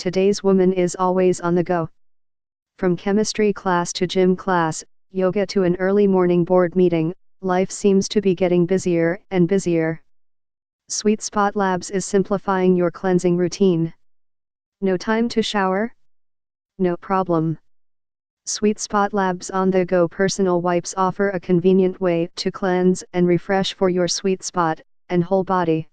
Today's woman is always on the go. From chemistry class to gym class, yoga to an early morning board meeting, life seems to be getting busier and busier. SweetSpot Labs is simplifying your cleansing routine. No time to shower? No problem. SweetSpot Labs on-the-go personal wipes offer a convenient way to cleanse and refresh for your sweet spot and whole body.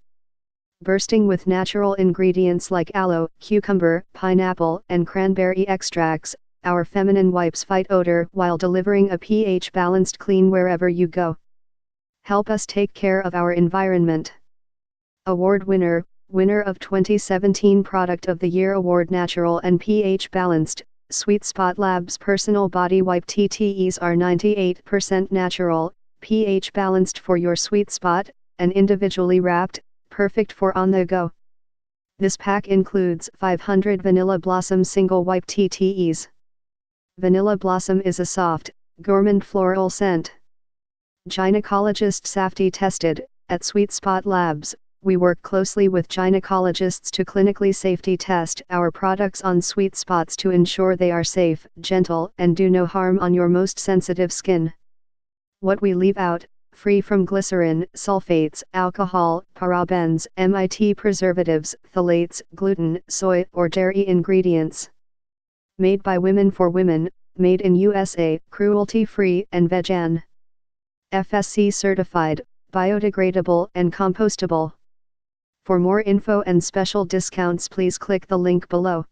Bursting with natural ingredients like aloe, cucumber, pineapple, and cranberry extracts, our feminine wipes fight odor while delivering a pH-balanced clean wherever you go. Help us take care of our environment. Award winner of 2017 Product of the Year Award. Natural and pH-balanced, SweetSpot Labs Personal Body Wipe TTEs are 98% natural, pH-balanced for your sweet spot, and individually wrapped, perfect for on the go. This pack includes 500 Vanilla Blossom Single Wipe TTEs. Vanilla Blossom is a soft, gourmand floral scent. Gynecologist Safety Tested. At SweetSpot Labs, we work closely with gynecologists to clinically safety test our products on sweet spots to ensure they are safe, gentle, and do no harm on your most sensitive skin. What we leave out: free from glycerin, sulfates, alcohol, parabens, preservatives, phthalates, gluten, soy, or dairy ingredients. Made by women for women, made in USA, cruelty-free and vegan. FSC Certified, Biodegradable and Compostable. For more info and special discounts, please click the link below.